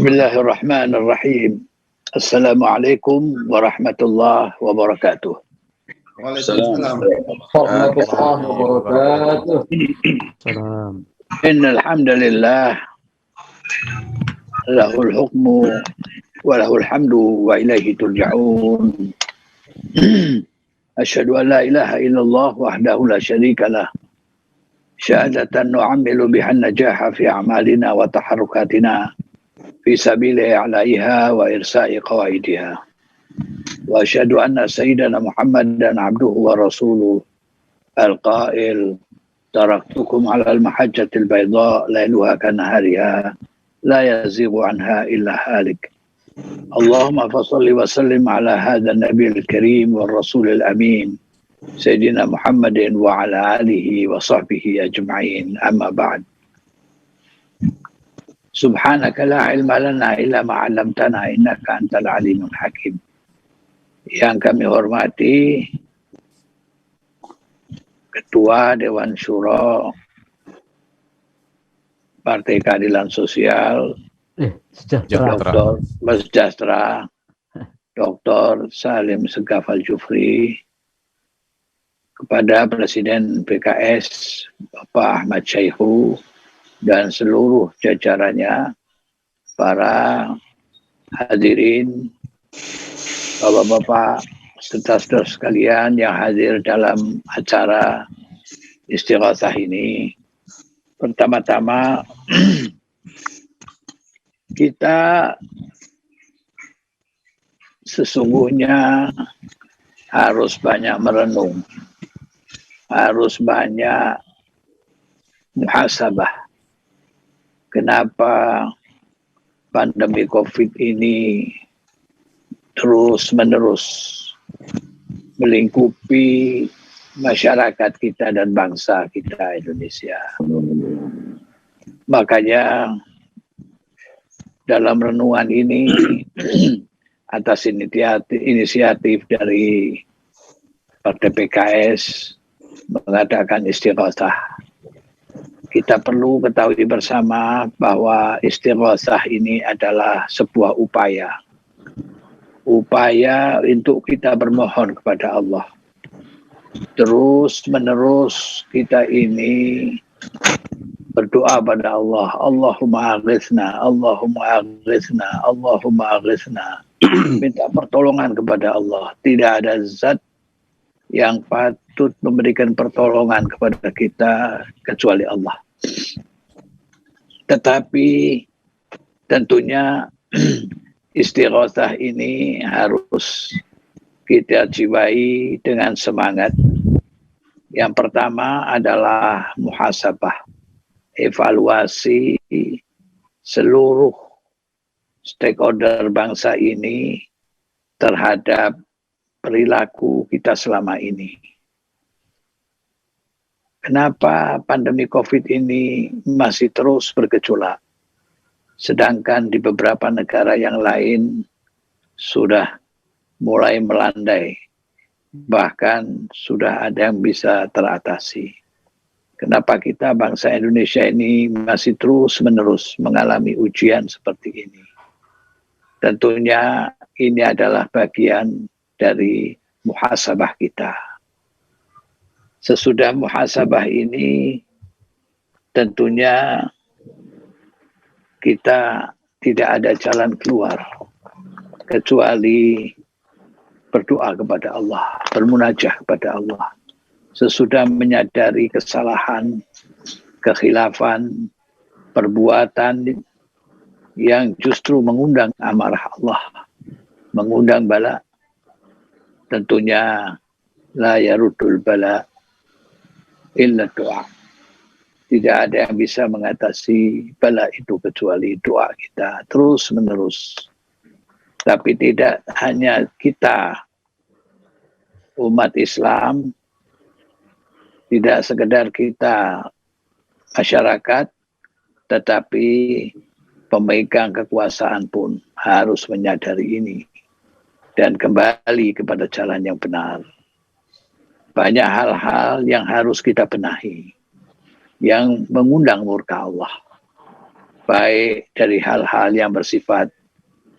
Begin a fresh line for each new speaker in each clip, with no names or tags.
Bismillahirrahmanirrahim. Assalamualaikum warahmatullahi wabarakatuh.
Waalaikumsalam
warahmatullahi wabarakatuh.
Salam.
Innal hamdalillah lahul hukmu wa lahul hamdu wa ilaihi turja'un. Asyhadu an la ilaha illallah wahdahu la syarika lah. Syahadatan nu'amilu bihan najaha fi a'malina wa taharrukatina fi sabilihi alaiha wa irsa'i qawaidiha. Wa asyhadu anna sayyidana Muhammadan abduhu wa rasuluh al-qail taraktukum ala al-mahajjatil bayda lailuha kanahariha la yazighu anha illa halik. Allahumma fasalli wa sallim ala hadha an-nabiyil karim wa rasulil amin sayyidina Muhammadin wa ala alihi wa sahbihi ajma'in, amma ba'd. Subhanaka la ilma lana illa ma 'allamtana innaka antal alimul hakim. Yang kami hormati Ketua Dewan Syuro Partai Keadilan Sosial Dr. Sejahtera Dr. Salim Segaf Al-Jufri, kepada Presiden PKS Bapak Ahmad Syaihu dan seluruh jajarannya, para hadirin, Bapak-bapak, saudara-saudara sekalian yang hadir dalam acara istighatsah ini. Pertama-tama kita sesungguhnya harus banyak merenung, harus banyak muhasabah. Kenapa pandemi COVID ini terus-menerus melingkupi masyarakat kita dan bangsa kita Indonesia. Makanya dalam renungan ini atas inisiatif dari Partai PKS mengadakan istighatsah. Kita perlu ketahui bersama bahwa istighatsah ini adalah sebuah upaya untuk kita bermohon kepada Allah. Terus menerus kita ini berdoa pada Allah. Allahumma aghithna, Allahumma aghithna, Allahumma aghithna. Minta pertolongan kepada Allah. Tidak ada zat yang patut memberikan pertolongan kepada kita kecuali Allah. Tetapi tentunya istighatsah ini harus kita jiwai dengan semangat. Yang pertama adalah muhasabah, evaluasi seluruh stakeholder bangsa ini terhadap perilaku kita selama ini. Kenapa pandemi COVID ini masih terus bergejolak? Sedangkan di beberapa negara yang lain sudah mulai melandai. Bahkan sudah ada yang bisa teratasi. Kenapa kita bangsa Indonesia ini masih terus-menerus mengalami ujian seperti ini? Tentunya ini adalah bagian dari muhasabah kita. Sesudah muhasabah ini tentunya kita tidak ada jalan keluar kecuali berdoa kepada Allah, bermunajah kepada Allah. Sesudah menyadari kesalahan, kekhilafan, perbuatan yang justru mengundang amarah Allah, mengundang bala, tentunya la yarudul bala illa doa. Tidak ada yang bisa mengatasi bala itu kecuali doa kita terus menerus. Tapi tidak hanya kita umat Islam, tidak sekedar kita masyarakat, tetapi pemegang kekuasaan pun harus menyadari ini dan kembali kepada jalan yang benar. Banyak hal-hal yang harus kita benahi, yang mengundang murka Allah. baik dari hal-hal yang bersifat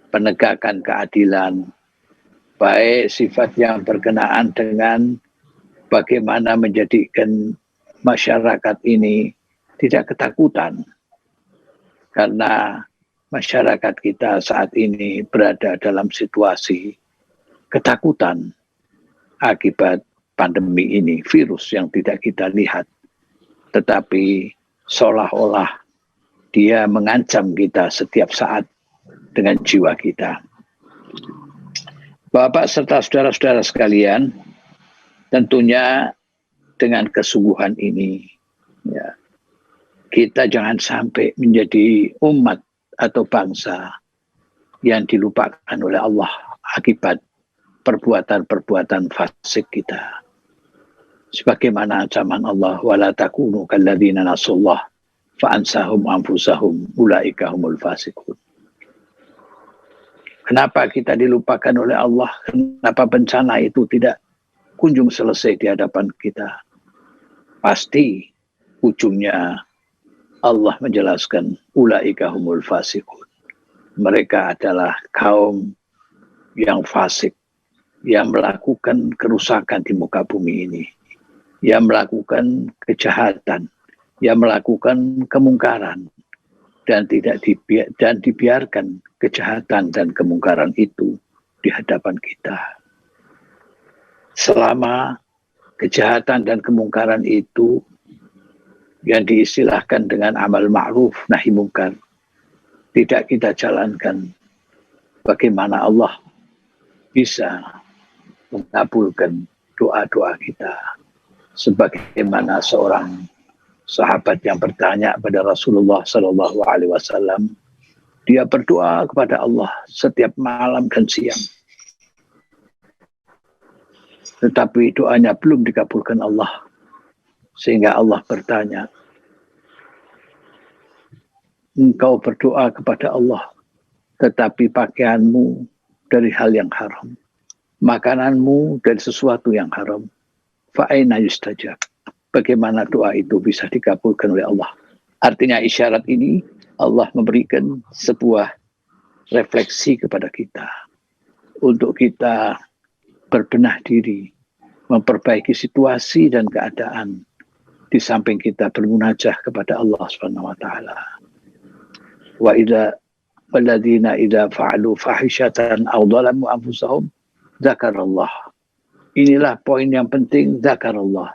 penegakan keadilan, baik sifat yang berkenaan dengan bagaimana menjadikan masyarakat ini tidak ketakutan. Karena masyarakat kita saat ini berada dalam situasi ketakutan akibat pandemi ini, virus yang tidak kita lihat. Tetapi seolah-olah dia mengancam kita setiap saat dengan jiwa kita. Bapak serta saudara-saudara sekalian, tentunya dengan kesungguhan ini, ya, kita jangan sampai menjadi umat atau bangsa yang dilupakan oleh Allah akibat perbuatan-perbuatan fasik kita. Sebagaimana ancaman Allah, wala takunu kalladzina nasullah fa'ansahum anfusahum ulaika humul fasiqun. Kenapa kita dilupakan oleh Allah? Kenapa bencana itu tidak kunjung selesai di hadapan kita? Pasti ujungnya Allah menjelaskan ulaika humul fasiqun. Mereka adalah kaum yang fasik, yang melakukan kerusakan di muka bumi ini, yang melakukan kejahatan, yang melakukan kemungkaran, dan dibiarkan kejahatan dan kemungkaran itu di hadapan kita. Selama kejahatan dan kemungkaran itu yang diistilahkan dengan amal ma'ruf nahi mungkar tidak kita jalankan, bagaimana Allah bisa mengabulkan doa-doa kita? Sebagaimana seorang sahabat yang bertanya pada Rasulullah SAW, dia berdoa kepada Allah setiap malam dan siang, tetapi doanya belum dikabulkan Allah. Sehingga Allah bertanya, engkau berdoa kepada Allah, tetapi pakaianmu dari hal yang haram, makananmu dari sesuatu yang haram, fa'aina yustajab. Bagaimana doa itu bisa dikabulkan oleh Allah? Artinya isyarat ini Allah memberikan sebuah refleksi kepada kita untuk kita berbenah diri, memperbaiki situasi dan keadaan di samping kita bermunajah kepada Allah Subhanahu wa taala. Wa idza walladzina idza fa'alu fahishatan aw dhalamu anfusahum dzakarallah. Inilah poin yang penting, dzakarallah.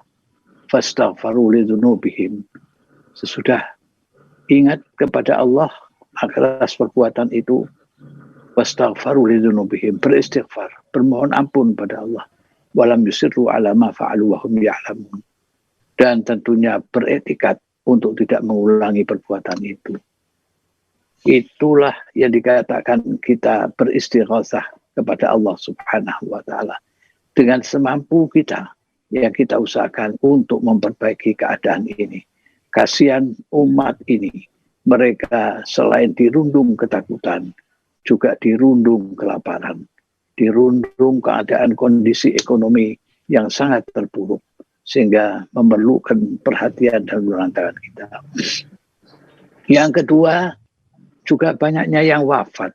Fastaghfaru lidzunubihim. Sesudah ingat kepada Allah atas perbuatan itu, fastaghfaru lidzunubihim, beristighfar, bermohon ampun pada Allah. Walam yusirru ala ma fa'alu wa hum ya'lamun. Dan tentunya beretikat untuk tidak mengulangi perbuatan itu. Itulah yang dikatakan kita beristighatsah kepada Allah Subhanahu wa taala. Dengan semampu kita yang kita usahakan untuk memperbaiki keadaan ini. Kasihan umat ini, mereka selain dirundung ketakutan, juga dirundung kelaparan, dirundung keadaan kondisi ekonomi yang sangat terpuruk, sehingga memerlukan perhatian dan uluran kita. Yang kedua, juga banyaknya yang wafat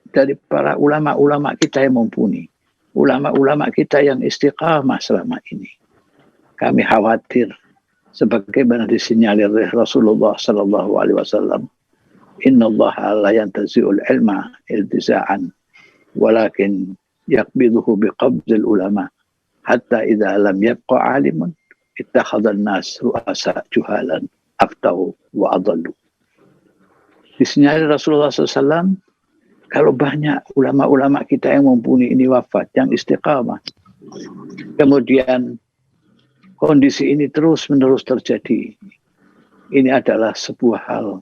dari para ulama-ulama kita yang mumpuni, ulama-ulama kita yang istiqamah selama ini. Kami khawatir, sebagaimana disinyalir oleh Rasulullah SAW, Inna Allah la yantazi'ul ilma iltiza'an, walakin yaqbiduhu biqabdil ulama, hatta idha lam yabqa alimun, ittakhadhan nas ru'asa juhalan, aftau wa adallu. Disinyalir Rasulullah SAW, kalau banyak ulama-ulama kita yang mumpuni ini wafat, yang istiqamah, kemudian kondisi ini terus-menerus terjadi, ini adalah sebuah hal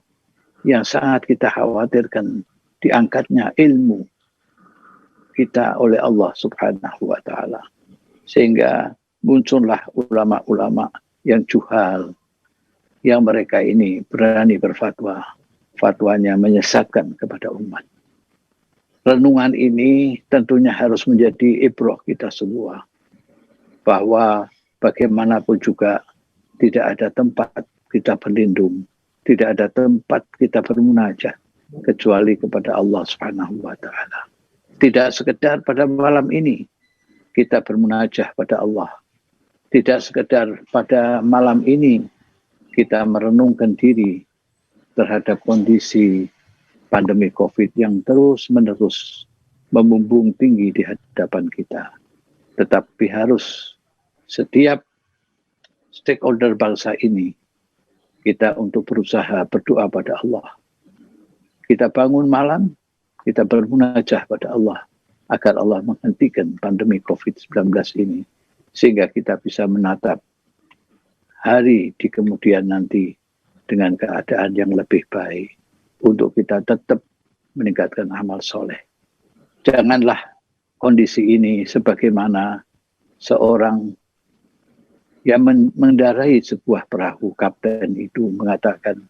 yang sangat kita khawatirkan, diangkatnya ilmu kita oleh Allah Subhanahu wa taala, sehingga muncullah ulama-ulama yang juhal, yang mereka ini berani berfatwa, fatwanya menyesatkan kepada umat. Renungan ini tentunya harus menjadi ibrah kita semua, bahwa bagaimanapun juga tidak ada tempat kita berlindung tidak ada tempat kita bermunajat kecuali kepada Allah Subhanahu wa taala. Tidak sekedar pada malam ini kita bermunajat pada Allah. Tidak sekedar pada malam ini kita merenungkan diri terhadap kondisi pandemi COVID yang terus-menerus membumbung tinggi di hadapan kita. Tetapi harus setiap stakeholder bangsa ini kita untuk berusaha berdoa pada Allah. Kita bangun malam, kita bermunajah pada Allah agar Allah menghentikan pandemi COVID-19 ini sehingga kita bisa menatap hari di kemudian nanti dengan keadaan yang lebih baik untuk kita tetap meningkatkan amal soleh. Janganlah kondisi ini sebagaimana seorang yang mengendarai sebuah perahu, kapten itu mengatakan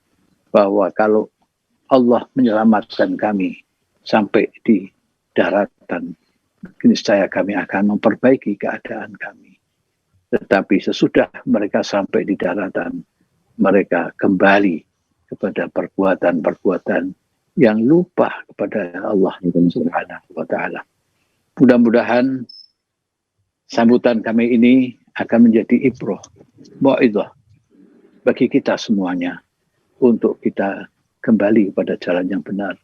bahwa kalau Allah menyelamatkan kami sampai di daratan, niscaya kami akan memperbaiki keadaan kami. Tetapi sesudah mereka sampai di daratan, mereka kembali kepada perbuatan-perbuatan yang lupa kepada Allah Subhanahu wa taala. Mudah-mudahan sambutan kami ini akan menjadi ibrah, mau'izah bagi kita semuanya untuk kita kembali kepada jalan yang benar,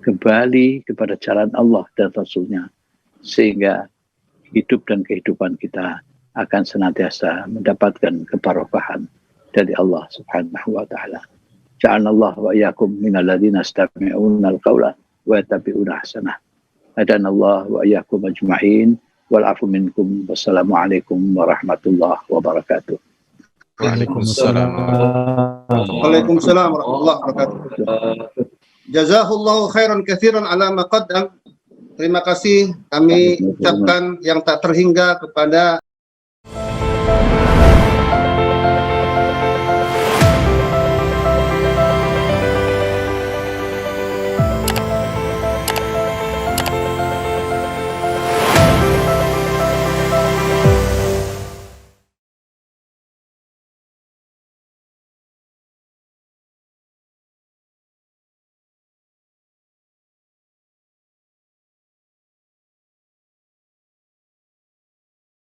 kembali kepada jalan Allah dan Rasul-Nya, sehingga hidup dan kehidupan kita akan senantiasa mendapatkan kebarokahan dari Allah Subhanahu wa taala. Ja'alallahu wa iyyakum minal ladzina yastami'una al-qaula wa yattabi'una ahsanah. Hadanallahu wa iyyakum ajma'in wal 'afu minkum. Wassalamualaikum warahmatullahi wabarakatuh.
Waalaikumsalam. Waalaikumsalam warahmatullahi wabarakatuh. Jazahullahu khairan katsiran ala ma qaddam. Terima kasih kami ucapkan yang tak terhingga kepada